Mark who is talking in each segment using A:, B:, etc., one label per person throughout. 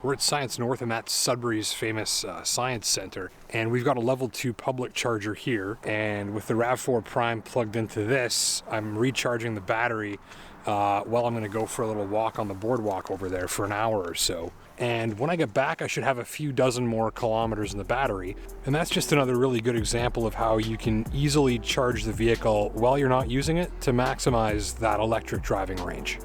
A: We're at Science North, and that's Sudbury's famous science center. And we've got a level 2 public charger here. And with the RAV4 Prime plugged into this, I'm recharging the battery while I'm going to go for a little walk on the boardwalk over there for an hour or so. And when I get back, I should have a few dozen more kilometers in the battery. And that's just another really good example of how you can easily charge the vehicle while you're not using it to maximize that electric driving range.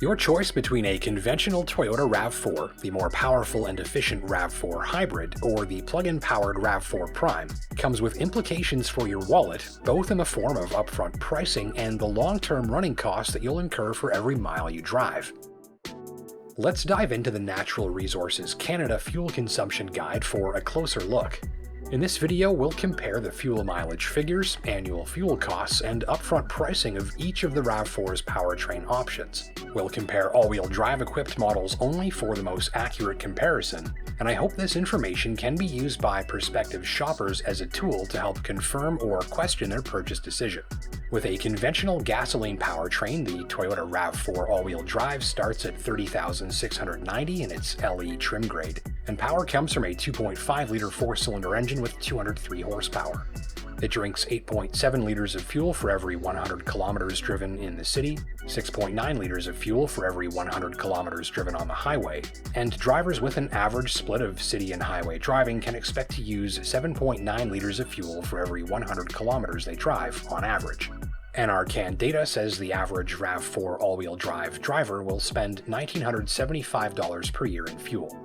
A: Your choice between a conventional Toyota RAV4, the more powerful and efficient RAV4 Hybrid, or the plug-in powered RAV4 Prime comes with implications for your wallet, both in the form of upfront pricing and the long-term running costs that you'll incur for every mile you drive. Let's dive into the Natural Resources Canada Fuel Consumption Guide for a closer look. In this video, we'll compare the fuel mileage figures, annual fuel costs, and upfront pricing of each of the RAV4's powertrain options. We'll compare all-wheel drive equipped models only for the most accurate comparison, and I hope this information can be used by prospective shoppers as a tool to help confirm or question their purchase decision. With a conventional gasoline powertrain, the Toyota RAV4 all-wheel drive starts at $30,690 in its LE trim grade, and power comes from a 2.5-liter four-cylinder engine with 203 horsepower. It drinks 8.7 liters of fuel for every 100 kilometers driven in the city, 6.9 liters of fuel for every 100 kilometers driven on the highway, and drivers with an average split of city and highway driving can expect to use 7.9 liters of fuel for every 100 kilometers they drive on average. NRCan data says the average RAV4 all-wheel drive driver will spend $1,975 per year in fuel.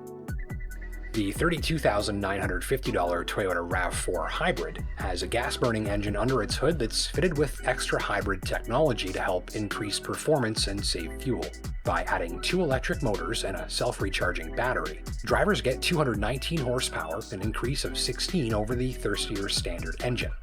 A: The $32,950 Toyota RAV4 Hybrid has a gas-burning engine under its hood that's fitted with extra hybrid technology to help increase performance and save fuel. By adding 2 electric motors and a self-recharging battery, drivers get 219 horsepower, an increase of 16 over the thirstier standard engine.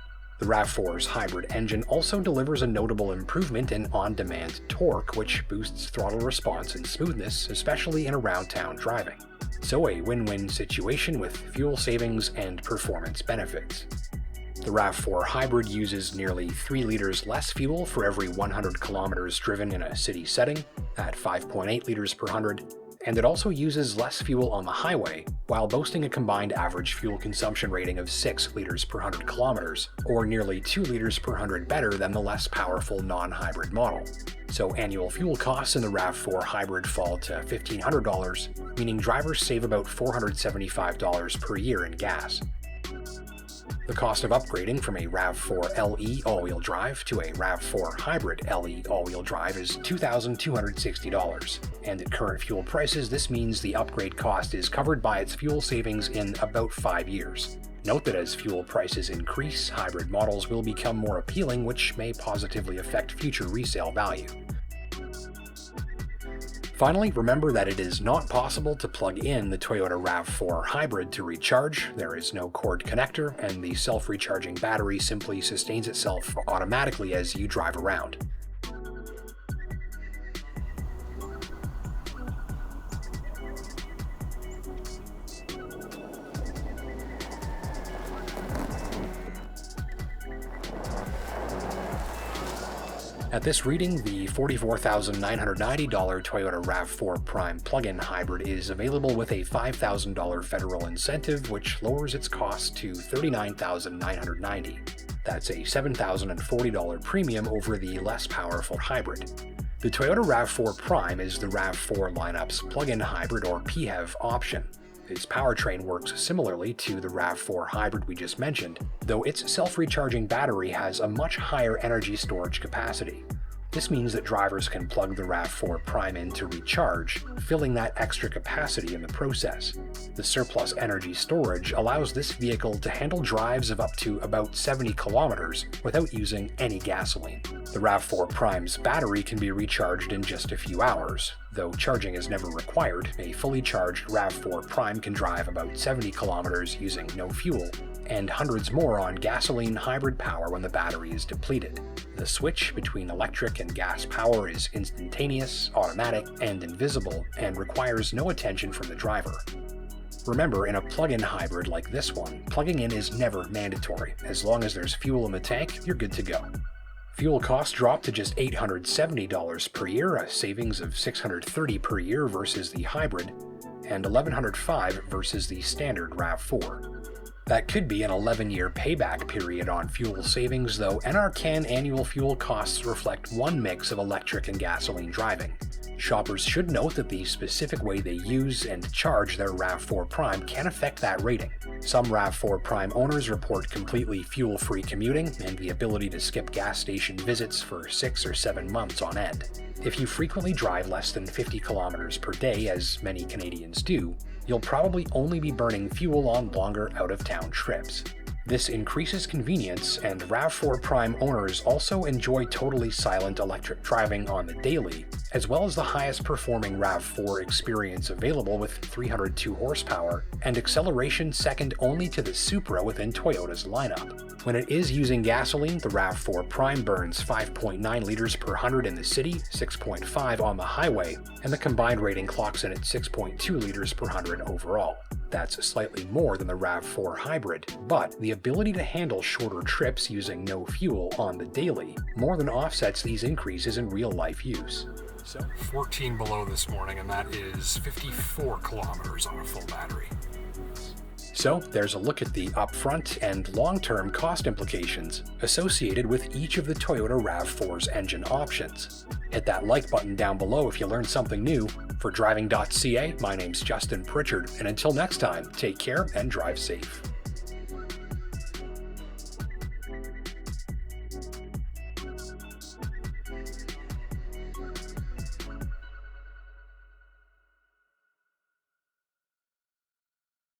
A: The RAV4's hybrid engine also delivers a notable improvement in on-demand torque, which boosts throttle response and smoothness, especially in around-town driving. So a win-win situation with fuel savings and performance benefits. The RAV4 Hybrid uses nearly 3 liters less fuel for every 100 kilometers driven in a city setting, at 5.8 liters per 100, and it also uses less fuel on the highway, while boasting a combined average fuel consumption rating of 6 liters per 100 kilometers, or nearly 2 liters per 100 better than the less powerful non-hybrid model. So annual fuel costs in the RAV4 Hybrid fall to $1,500, meaning drivers save about $475 per year in gas. The cost of upgrading from a RAV4 LE all-wheel drive to a RAV4 Hybrid LE all-wheel drive is $2,260, and at current fuel prices this means the upgrade cost is covered by its fuel savings in about 5 years. Note that as fuel prices increase, hybrid models will become more appealing, which may positively affect future resale value. Finally, remember that it is not possible to plug in the Toyota RAV4 Hybrid to recharge. There is no cord connector, and the self-recharging battery simply sustains itself automatically as you drive around. At this reading, the $44,990 Toyota RAV4 Prime plug-in hybrid is available with a $5,000 federal incentive, which lowers its cost to $39,990. That's a $7,040 premium over the less powerful hybrid. The Toyota RAV4 Prime is the RAV4 lineup's plug-in hybrid or PHEV option. Its powertrain works similarly to the RAV4 Hybrid we just mentioned, though its self-recharging battery has a much higher energy storage capacity. This means that drivers can plug the RAV4 Prime in to recharge, filling that extra capacity in the process. The surplus energy storage allows this vehicle to handle drives of up to about 70 kilometers without using any gasoline. The RAV4 Prime's battery can be recharged in just a few hours. Though charging is never required, a fully charged RAV4 Prime can drive about 70 kilometers using no fuel, and hundreds more on gasoline hybrid power when the battery is depleted. The switch between electric and gas power is instantaneous, automatic, and invisible, and requires no attention from the driver. Remember, in a plug-in hybrid like this one, plugging in is never mandatory. As long as there's fuel in the tank, you're good to go. Fuel costs dropped to just $870 per year, a savings of $630 per year versus the hybrid, and $1,105 versus the standard RAV4. That could be an 11-year payback period on fuel savings, though NRCan annual fuel costs reflect one mix of electric and gasoline driving. Shoppers should note that the specific way they use and charge their RAV4 Prime can affect that rating. Some RAV4 Prime owners report completely fuel-free commuting and the ability to skip gas station visits for 6 or 7 months on end. If you frequently drive less than 50 kilometers per day, as many Canadians do, you'll probably only be burning fuel on longer out-of-town trips. This increases convenience, and RAV4 Prime owners also enjoy totally silent electric driving on the daily, as well as the highest performing RAV4 experience available with 302 horsepower and acceleration second only to the Supra within Toyota's lineup. When it is using gasoline, the RAV4 Prime burns 5.9 liters per 100 in the city, 6.5 on the highway, and the combined rating clocks in at 6.2 liters per 100 overall. That's slightly more than the RAV4 Hybrid, but the ability to handle shorter trips using no fuel on the daily more than offsets these increases in real-life use. So 14 below this morning, and that is 54 kilometers on a full battery. So there's a look at the upfront and long-term cost implications associated with each of the Toyota RAV4's engine options. Hit that like button down below if you learned something new. For Driving.ca, my name's Justin Pritchard, and until next time, take care and drive safe.